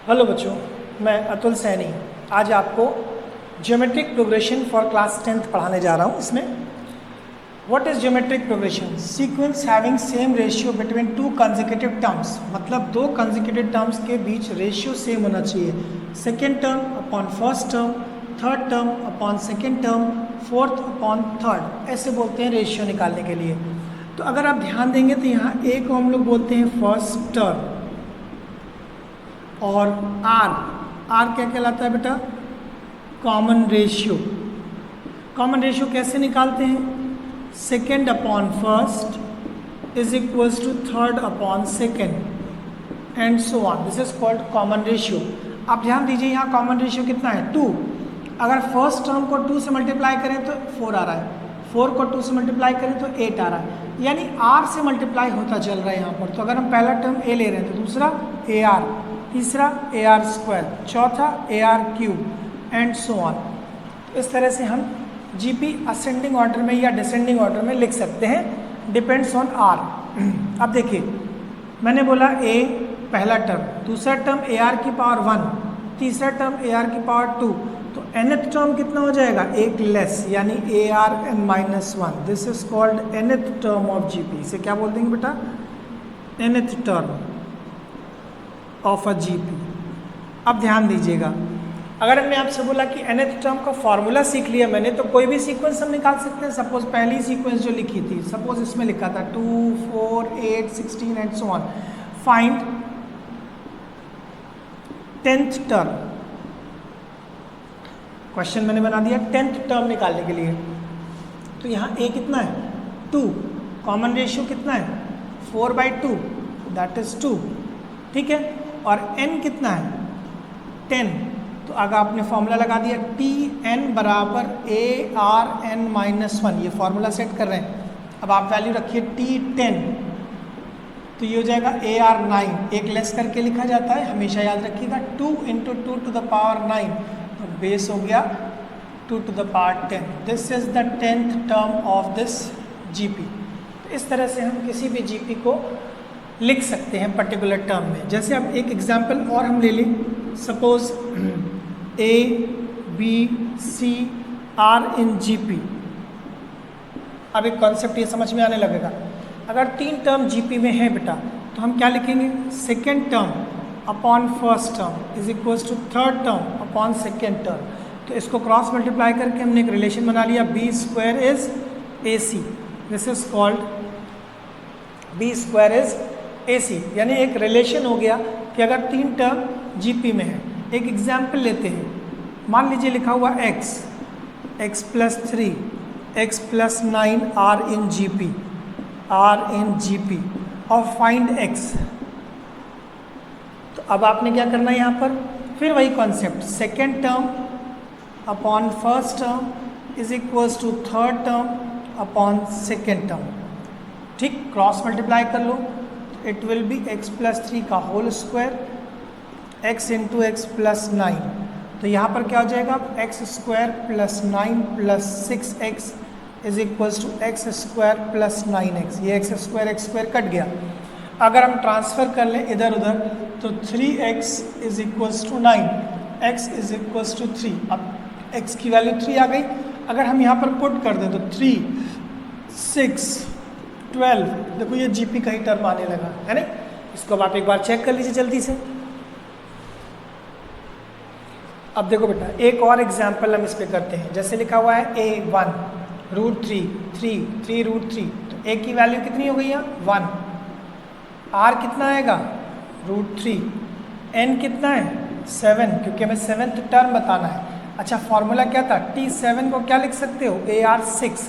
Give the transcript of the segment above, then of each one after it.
Hello बच्चों, मैं अतुल सैनी आज आपको geometric progression for class 10th पढ़ाने जा रहा हूँ। इसमें what is geometric progression? Sequence having same ratio between two consecutive terms, मतलब दो कंसेक्यूटिव टर्म्स के बीच रेशियो सेम होना चाहिए। Second term upon first term, third term upon second term, fourth upon third, ऐसे बोलते हैं रेशियो निकालने के लिए। तो अगर आप ध्यान देंगे तो यहाँ ए को हम लोग बोलते हैं फर्स्ट टर्म और आर क्या कहलाता है बेटा? Common ratio. कॉमन रेशियो कैसे निकालते हैं? Second upon first is equals to third upon second and so on. This is called common ratio. आप ध्यान दीजिए यहाँ कॉमन रेशियो कितना है? 2। अगर फर्स्ट टर्म को 2 से मल्टीप्लाई करें तो 4 आ रहा है, 4 को 2 से मल्टीप्लाई करें तो 8 आ रहा है, यानी आर से मल्टीप्लाई होता चल रहा है यहाँ पर। तो अगर हम पहला टर्म ए ले रहे हैं तो दूसरा ए आर, तीसरा ए आर स्क्वायर, चौथा A R cube and so on. इस तरह से हम जीपी असेंडिंग ऑर्डर में या डिसेंडिंग ऑर्डर में लिख सकते हैं, डिपेंड्स ऑन आर। अब देखिए, मैंने बोला ए पहला टर्म, दूसरा टर्म ए आर की पावर 1, तीसरा टर्म ए आर की पावर 2, तो nth टर्म कितना हो जाएगा? एक लेस, यानी A are N minus 1। This is called nth term of GP. इसे क्या बोल देंगे बेटा? nth term of a GP. अब ध्यान दीजिएगा, अगर हमने आपसे बोला कि nth टर्म का फॉर्मूला सीख लिया मैंने, तो कोई भी सीक्वेंस हम निकाल सकते हैं। सपोज पहली सीक्वेंस जो लिखी थी, सपोज इसमें लिखा था 2, 4, 8, 16 and so on. Find 10th term. Question मैंने बना दिया 10th टर्म निकालने के लिए। तो यहाँ a कितना है? 2। कॉमन रेशियो कितना है? 4/2, दैट इज 2। ठीक है, और n कितना है? 10। तो अगर आपने फॉर्मूला लगा दिया Tn बराबर ARn-1, ये फॉर्मूला सेट कर रहे हैं। अब आप वैल्यू रखिए T10, तो ये हो जाएगा AR9। एक लेस करके लिखा जाता है, हमेशा याद रखिएगा। 2 × 2 to the power 9, तो बेस हो गया 2 to the power 10। This is the 10th term of this GP. तो इस तरह से हम किसी भी जीपी को लिख सकते हैं पर्टिकुलर टर्म में। जैसे अब एक एग्जांपल और हम ले लें, suppose a b c are in GP. अब एक कॉन्सेप्ट ये समझ में आने लगेगा। अगर 3 टर्म जीपी में है बेटा, तो हम क्या लिखेंगे? Second term upon first term is equals to third term upon second term. तो इसको क्रॉस मल्टीप्लाई करके हमने एक रिलेशन बना लिया, b square is a c. This is called b square is AC, यानी एक रिलेशन हो गया कि अगर 3 टर्म जीपी में है। एक एग्जाम्पल लेते हैं, मान लीजिए लिखा हुआ x, x + 3, x + 9 are in GP और फाइंड x। तो अब आपने क्या करना है यहाँ पर? फिर वही concept, second term upon first term is equals to third term upon second term. ठीक, क्रॉस मल्टीप्लाई कर लो, इट विल बी x + 3 का होल स्क्वायर, x × x + 9। तो यहाँ पर क्या हो जाएगा? x² + 9 + 6x is equals to x² + 9x। ये x² कट गया। अगर हम ट्रांसफ़र कर लें इधर उधर, तो 3x is equals to 9, x is equals to 3। अब x की वैल्यू 3 आ गई। अगर हम यहाँ पर पुट कर दें तो 3, 6, 12, देखो ये जीपी का ही टर्म आने लगा है ना। इसको अब आप एक बार चेक कर लीजिए जल्दी से। अब देखो बेटा, एक और एग्जांपल हम इस पे करते हैं। जैसे लिखा हुआ है a1 √3, 3 √3, तो a की वैल्यू कितनी हो गई है? 1। r कितना आएगा? √3। n कितना है? 7, क्योंकि हमें 7th टर्म बताना है। अच्छा, फॉर्मूला क्या था? T7 को क्या लिख सकते हो? AR6।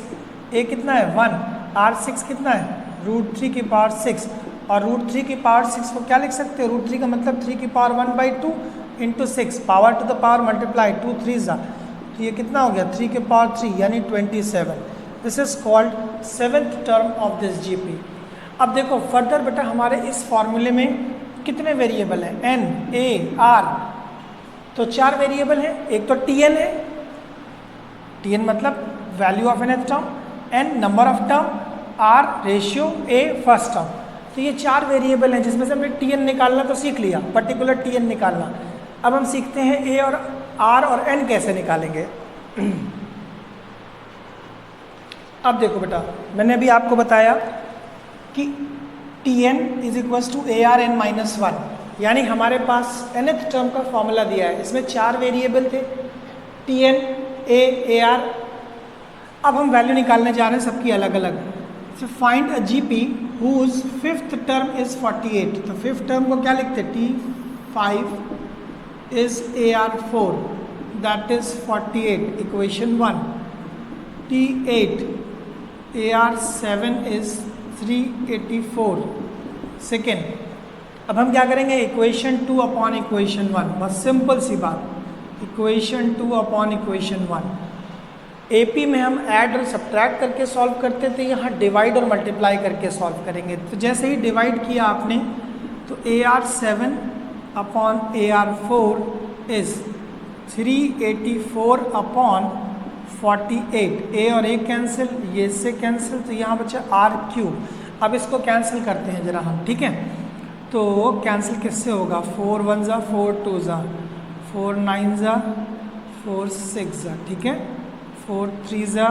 a कितना है? 1। R6 कितना है? √3 की पावर 6। और √3 की पावर 6 को क्या लिख सकते हो? √3 का मतलब 3 की power 1/2 × 6, power to the power multiply 2 3 जा, तो ये कितना हो गया? 3 की पावर 3, यानी 27। This is called 7th term of this GP. अब देखो फर्दर बेटा, हमारे इस फॉर्मूले में कितने वेरिएबल हैं? n, a, r। तो 4 वेरिएबल हैं। एक तो Tn है, Tn मतलब value of nth term, n number of term, r ratio, a first term. तो ये 4 वेरिएबल हैं जिसमें से हमने टी एन निकालना तो सीख लिया, पर्टिकुलर टी एन निकालना। अब हम सीखते हैं ए और आर और एन कैसे निकालेंगे। अब देखो बेटा, मैंने अभी आपको बताया कि t n is equals to a are N minus 1, यानी हमारे पास nth टर्म का फॉर्मूला दिया है, इसमें 4 वेरिएबल थे, टी एन, ए आर। अब हम वैल्यू निकालने जा रहे हैं सबकी अलग अलग। So find a GP whose 5th term is 48। तो 5th टर्म को क्या लिखते हैं, T5 is AR4 that is 48, equation 1। T8 AR7 is 384, second. अब हम क्या करेंगे, इक्वेशन 2 अपॉन इक्वेशन 1, बस सिंपल सी बात, इक्वेशन 2 अपॉन इक्वेशन 1। एपी में हम ऐड और सब्ट्रैक्ट करके सॉल्व करते थे, यहाँ डिवाइड और मल्टीप्लाई करके सॉल्व करेंगे। तो जैसे ही डिवाइड किया आपने तो AR7 upon AR4 is 384 upon 48। ए और ए कैंसिल, ये से कैंसिल, तो यहाँ बचा R3। अब इसको कैंसिल करते हैं जरा हम, ठीक है। तो कैंसिल किससे होगा, 4 1 ज़ा 4 2 ज़ा 4 9 ज़ा 4 6 ज़ा, ठीक है, 4 3 ज़ा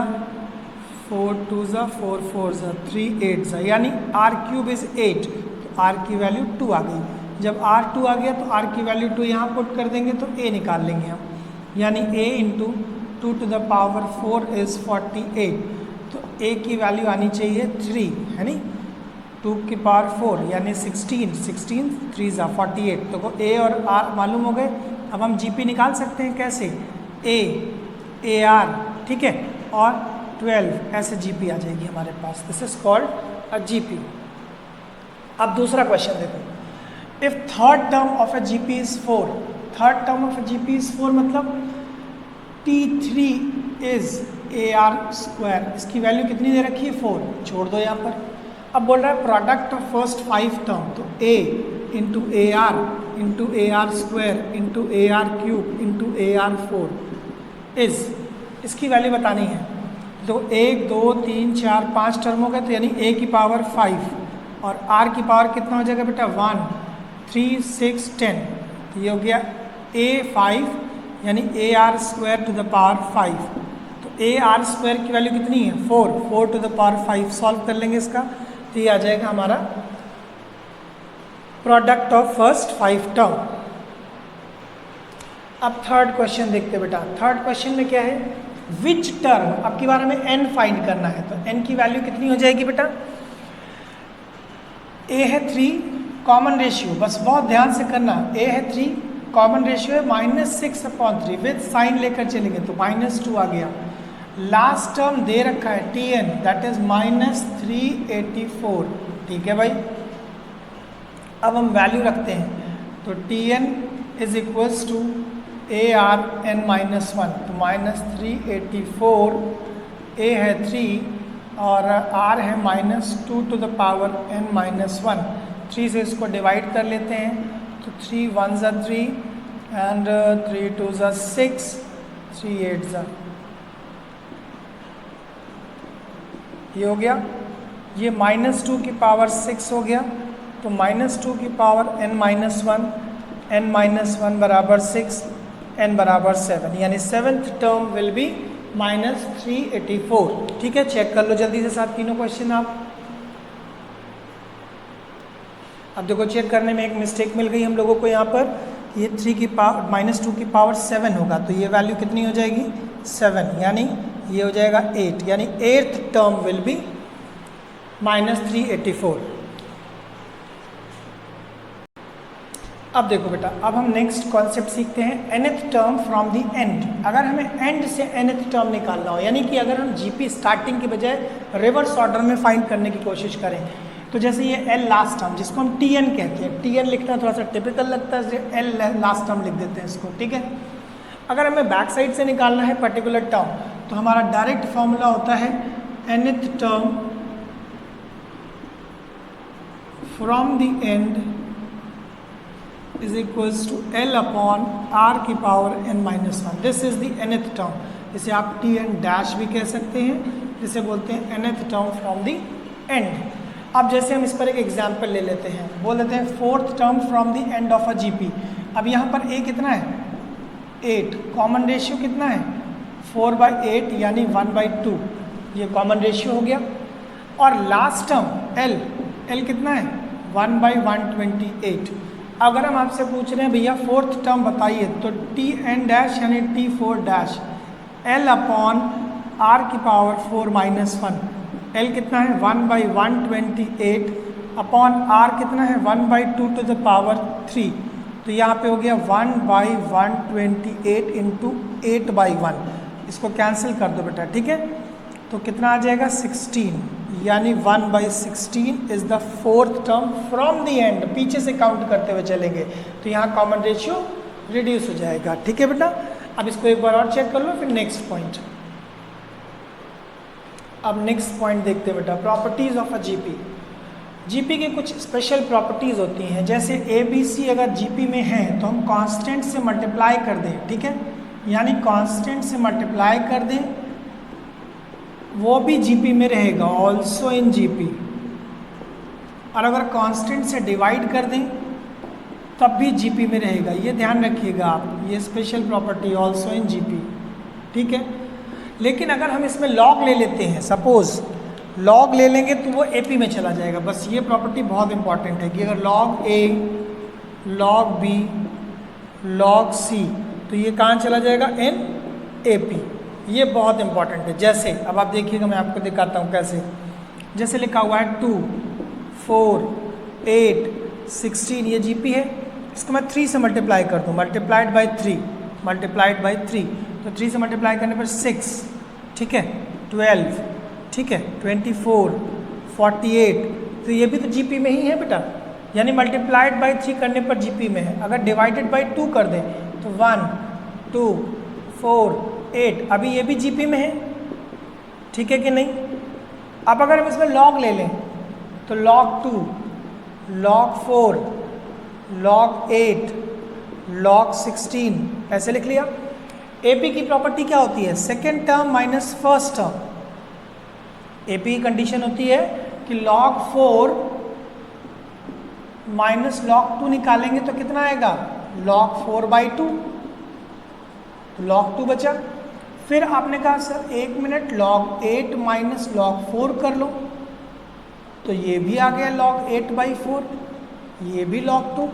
4 2 ज़ा 4 4 ज़ा 3 8 ज़ा, यानी R³ इज़ 8। तो R की वैल्यू 2 आ गई। जब R2 आ गया तो R की वैल्यू 2 यहाँ पुट कर देंगे तो A निकाल लेंगे हम, यानी A into 2 to the power 4 is 48। तो A की वैल्यू आनी चाहिए 3, है नी, 2 की पावर 4 यानी 16 3 ज़ा 48। तो A और R मालूम हो गए। अब हम GP निकाल सकते हैं, कैसे, A AR, ठीक है, और 12 ऐसे GP आ जाएगी हमारे पास। This is called a GP। अब दूसरा क्वेश्चन देखो, if third term of a GP is 4, third term of a GP is 4 मतलब T3 इज AR², इसकी वैल्यू कितनी दे रखी है, 4, छोड़ दो यहाँ पर। अब बोल रहा है प्रोडक्ट ऑफ फर्स्ट 5 टर्म, तो A into AR into AR² into AR³ into AR4 is, इसकी वैल्यू बतानी है। तो 1 2 3 4 5 टर्म हो गए, तो यानी A की पावर 5 और R की पावर कितना हो जाएगा बेटा, 1 3 6 10। तो ये हो गया A5 यानी AR² टू द पावर 5। तो AR² की वैल्यू कितनी है, 4 टू द पावर 5। सॉल्व कर लेंगे इसका, तो ये आ जाएगा हमारा प्रोडक्ट ऑफ फर्स्ट 5 टर्म। अब थर्ड क्वेश्चन देखते बेटा। थर्ड क्वेश्चन में क्या है, विच टर्म, अब की बार हमें n फाइंड करना है। तो n की वैल्यू कितनी हो जाएगी बेटा, a है 3, कॉमन रेशियो, बस बहुत ध्यान से करना, a है 3, कॉमन रेशियो है -6/3, विद साइन लेकर चलेंगे तो -2 आ गया। लास्ट टर्म दे रखा है Tn, दैट इज -384, ठीक है भाई। अब हम वैल्यू रखते हैं, तो Tn is equals to ARn-1, तो -384, A है 3 और R है -2 टू द पावर n-1। 3 से इसको डिवाइड कर लेते हैं, तो 3 1 ज़ा 3 एंड 3 2 ज़ा 6, 3 8 ज़ा, ये हो गया। ये -2 की पावर 6 हो गया, तो -2 की पावर n-1, n-1 बराबर 6, n बराबर 7, यानी 7th टर्म विल बी -384। ठीक है, चेक कर लो जल्दी से साथ तीनों क्वेश्चन आप। अब देखो चेक करने में एक मिस्टेक मिल गई हम लोगों को यहाँ पर, ये 3 की पावर -2 की पावर 7 होगा, तो ये वैल्यू कितनी हो जाएगी 7, यानी ये हो जाएगा 8, यानी 8th टर्म विल बी -384। अब देखो बेटा, अब हम नेक्स्ट कॉन्सेप्ट सीखते हैं nth term from the and. अगर हमें एंड से nth टर्म निकालना हो, यानी कि अगर हम जीपी स्टार्टिंग के बजाय रिवर्स ऑर्डर में फाइंड करने की कोशिश करें, तो जैसे ये एल लास्ट टर्म जिसको हम Tn कहते हैं, Tn लिखना थोड़ा सा टिपिकल लगता है, एल लास्ट टर्म लिख देते हैं इसको, ठीक है। अगर हमें बैक साइड से निकालना है पर्टिकुलर टर्म, तो हमारा डायरेक्ट फॉर्मूला होता है nth term from the end is equals to L upon R की power n-1। This is the nth term, जिसे आप Tn डैश भी कह सकते हैं, जिसे बोलते हैं nth term from the and. अब जैसे हम इस पर एक एग्जाम्पल ले लेते हैं, बोल देते हैं fourth term from the end of a GP. अब यहाँ पर ए कितना है 8, कॉमन रेशियो कितना है 4/8 यानी 1/2, ये कॉमन रेशियो हो गया। और लास्ट टर्म एल कितना है 1/128। अगर हम आपसे पूछ रहे हैं भैया फोर्थ टर्म बताइए, तो टी एन डैश यानी T4 dash L upon R की पावर 4-1, एल कितना है 1/128 अपॉन आर कितना है 1/2 टू द पावर 3, तो यहाँ पे हो गया 1/128 इंटू 8/1, इसको कैंसिल कर दो बेटा, ठीक है। तो कितना आ जाएगा 16, यानी 1/16 is the fourth term from the and, पीछे से काउंट करते हुए चलेंगे तो यहाँ कॉमन रेशियो रिड्यूस हो जाएगा, ठीक है बेटा। अब इसको एक बार और चेक कर लो, फिर नेक्स्ट पॉइंट। अब नेक्स्ट पॉइंट देखते हैं बेटा, properties of a GP. GP की कुछ स्पेशल प्रॉपर्टीज होती हैं, जैसे ए बी सी अगर जीपी में है तो हम कांस्टेंट से मल्टीप्लाई कर दें, ठीक है, यानी कांस्टेंट से मल्टीप्लाई कर दें, वो भी जीपी में रहेगा, ऑल्सो इन जीपी। और अगर कांस्टेंट से डिवाइड कर दें तब भी जीपी में रहेगा, ये ध्यान रखिएगा आप, ये special property also in GP, ठीक है। लेकिन अगर हम इसमें लॉग ले लेते हैं, सपोज लॉग ले लेंगे तो वो एपी में चला जाएगा। बस ये प्रॉपर्टी बहुत इंपॉर्टेंट है कि अगर लॉग ए, लॉग बी, लॉग सी, तो ये कहाँ चला जाएगा इन एपी, ये बहुत इंपॉर्टेंट है। जैसे अब आप देखिएगा, मैं आपको दिखाता हूँ कैसे। जैसे लिखा हुआ है 2, 4, 8, 16, ये जीपी है, इसको मैं 3 से मल्टीप्लाई कर दूँ, मल्टीप्लाइड बाई 3, मल्टीप्लाइड बाई 3, तो 3 से मल्टीप्लाई करने पर 6, ठीक है, 12, ठीक है, 24, 48, तो ये भी तो जीपी में ही है बेटा, यानी मल्टीप्लाइड बाई 3 करने पर जीपी में है। अगर डिवाइडेड बाई 2 कर दें तो 1, 2, 4, 8, अभी ये भी जीपी में है, ठीक है कि नहीं। अब अगर हम इसमें लॉग ले लें तो log 2, log 4, log 8, log 16, ऐसे लिख लिया। एपी की प्रॉपर्टी क्या होती है, second term minus first term. AP की कंडीशन होती है कि log 4 माइनस log 2 निकालेंगे तो कितना आएगा log 4/2, log 2 बचा। फिर आपने कहा sir 1 minute log 8 minus log 4 कर लो, तो ये भी आ गया log 8/4, ये भी log 2।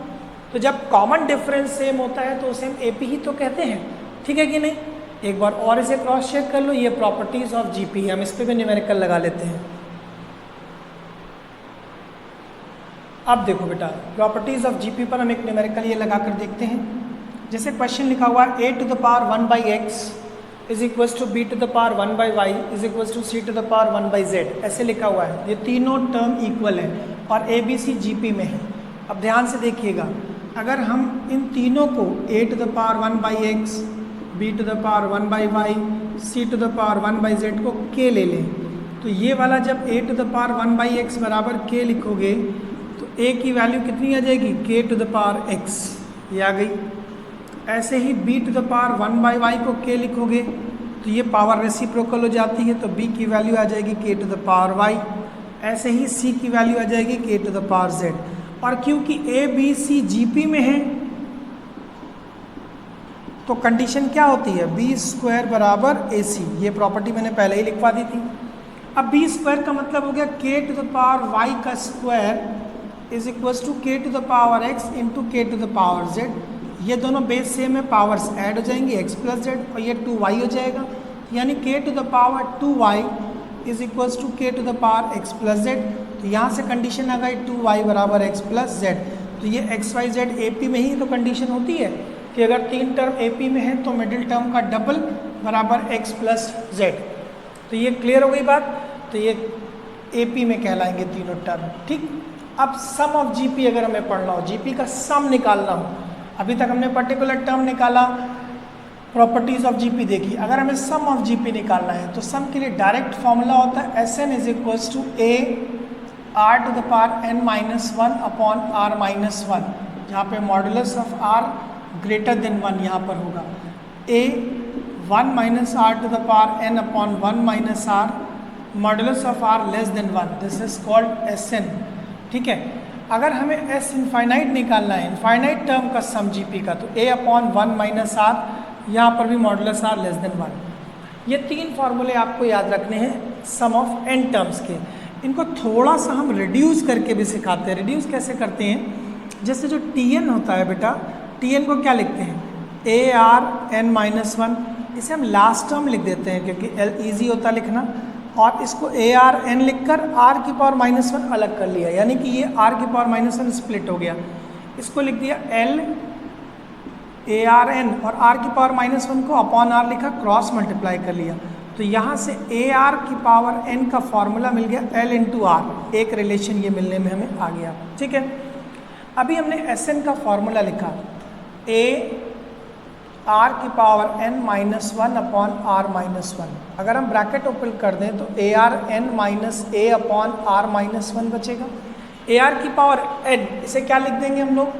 तो जब कॉमन डिफरेंस सेम होता है तो उसे हम एपी ही तो कहते हैं, ठीक है कि नहीं। एक बार और इसे क्रॉस चेक कर लो, ये प्रॉपर्टीज ऑफ जीपी, हम इस पे भी न्यूमेरिकल लगा लेते हैं। अब देखो बेटा, प्रॉपर्टीज ऑफ जीपी पर हम एक न्यूमेरिकल ये लगा कर देखते हैं। जैसे क्वेश्चन लिखा हुआ है a to the power 1/x is equals to b to the power 1/y is equals to c to the power 1/z, ऐसे लिखा हुआ है। ये तीनों टर्म इक्वल है और a b c जीपी में है। अब ध्यान से देखिएगा, अगर हम इन तीनों को a to the power 1/x, b to the power 1/y, c to the power 1/z को k ले लें, तो ये वाला जब a to the power 1/x बराबर k लिखोगे तो a की वैल्यू कितनी आ जाएगी k to the power x, ये आ गई। ऐसे ही b to the power 1/y को k लिखोगे तो ये पावर रेसिप्रोकल हो जाती है, तो b की वैल्यू आ जाएगी k to the power y। ऐसे ही c की वैल्यू आ जाएगी k to the power z। और क्योंकि a b c जीपी में है तो कंडीशन क्या होती है, b² बराबर AC, ये प्रॉपर्टी मैंने पहले ही लिखवा दी थी। अब b² का मतलब हो गया k to the power y का square is equals to k to the power x into k to the power z। ये दोनों बेस सेम है, पावर्स ऐड हो जाएंगी x प्लस z, और ये 2y हो जाएगा, यानी k to the power 2y is equals to k to the power x plus z। तो यहाँ से कंडीशन आ गई 2y बराबर x प्लस z। तो ये x y z AP में ही तो कंडीशन होती है कि अगर 3 टर्म AP में है तो मिडिल टर्म का डबल बराबर x प्लस z। तो ये क्लियर हो गई बात, तो ये AP में कहलाएंगे तीनों टर्म, ठीक। अब सम ऑफ जीपी अगर हमें पढ़ना हो, जीपी का सम निकालना हो, अभी तक हमने पर्टिकुलर टर्म निकाला, प्रॉपर्टीज ऑफ जीपी देखी, अगर हमें सम ऑफ जीपी निकालना है तो सम के लिए डायरेक्ट फॉर्मूला होता है Sn is equals to a r to the power n-1 upon r-1, जहाँ पे modulus of r greater than 1 यहाँ पर होगा। a 1 - r to the power n upon 1 - r modulus of r less than 1, this is called S n. ठीक है, अगर हमें S infinite निकालना है, इनफाइनाइट टर्म का सम जीपी का, तो ए अपॉन 1 माइनस आर, यहाँ पर भी मॉडुलस आर लेस देन 1। ये 3 फार्मूले आपको याद रखने हैं सम ऑफ एन टर्म्स के। इनको थोड़ा सा हम रिड्यूस करके भी सिखाते हैं। रिड्यूस कैसे करते हैं, जैसे जो टी एन होता है बेटा, टी एन को क्या लिखते हैं, ए आर एन माइनस 1, इसे हम लास्ट टर्म लिख देते हैं क्योंकि एल ईजी होता है लिखना, और इसको ए आर एन लिख कर आर की पावर माइनस 1 अलग कर लिया, यानी कि ये आर की पावर माइनस 1 स्प्लिट हो गया। इसको लिख दिया एल ए आर एन, और आर की पावर माइनस 1 को अपॉन आर लिखा, क्रॉस मल्टीप्लाई कर लिया। तो यहाँ से ए आर की पावर एन का फॉर्मूला मिल गया एल इंटू आर, एक रिलेशन ये मिलने में हमें आ गया। ठीक है, अभी हमने एस एन का फॉर्मूला लिखा, ए आर की power n minus 1 upon r minus 1। अगर हम ब्रैकेट ओपन कर दें तो a are N minus a upon r minus 1 बचेगा। ए आर की पावर एन, इसे क्या लिख देंगे हम लोग,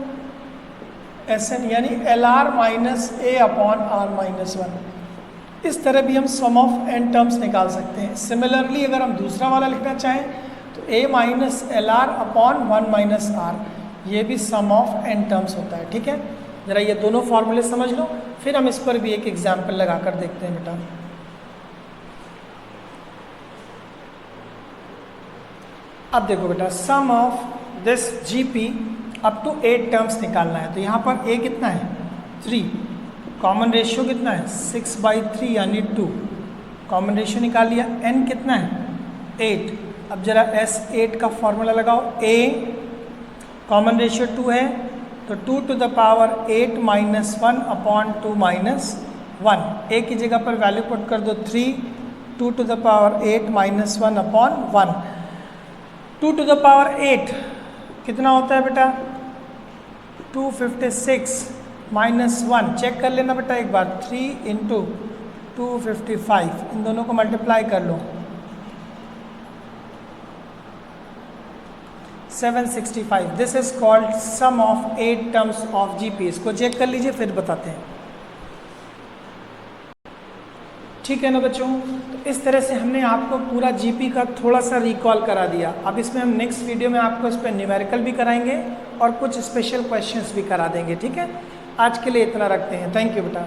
एस एन, यानी L r minus a upon r minus 1। इस तरह भी हम सम ऑफ एन टर्म्स निकाल सकते हैं। सिमिलरली अगर हम दूसरा वाला लिखना चाहें तो A minus L R upon 1 minus R, ये भी सम ऑफ एन टर्म्स होता है। ठीक है, ज़रा ये दोनों फार्मूले समझ लो, फिर हम इस पर भी एक एग्जाम्पल लगा कर देखते हैं बेटा। अब देखो बेटा, sum of this GP up to 8 terms निकालना है। तो यहाँ पर ए कितना है 3, कॉमन रेशियो कितना है 6/3 यानी 2, कॉमन रेशियो निकाल लिया। एन कितना है 8। अब जरा S8 का फॉर्मूला लगाओ, ए कॉमन रेशियो 2 है तो 2 to the power 8 minus 1 upon 2 minus 1। A की जगह पर वैल्यू पुट कर दो 3, 2 to the power 8 minus 1 upon 1। 2 to the power 8 कितना होता है बेटा 256 माइनस 1, चेक कर लेना बेटा एक बार, 3 इंटू 255, इन दोनों को मल्टीप्लाई कर लो, 765। This is called sum of 8 terms of GP. इसको चेक कर लीजिए फिर बताते हैं। ठीक है ना बच्चों, तो इस तरह से हमने आपको पूरा जीपी का थोड़ा सा रिकॉल करा दिया। अब इसमें हम नेक्स्ट वीडियो में आपको इस पर न्यूमेरिकल भी कराएंगे और कुछ स्पेशल क्वेश्चंस भी करा देंगे। ठीक है, आज के लिए इतना रखते हैं। थैंक यू बेटा।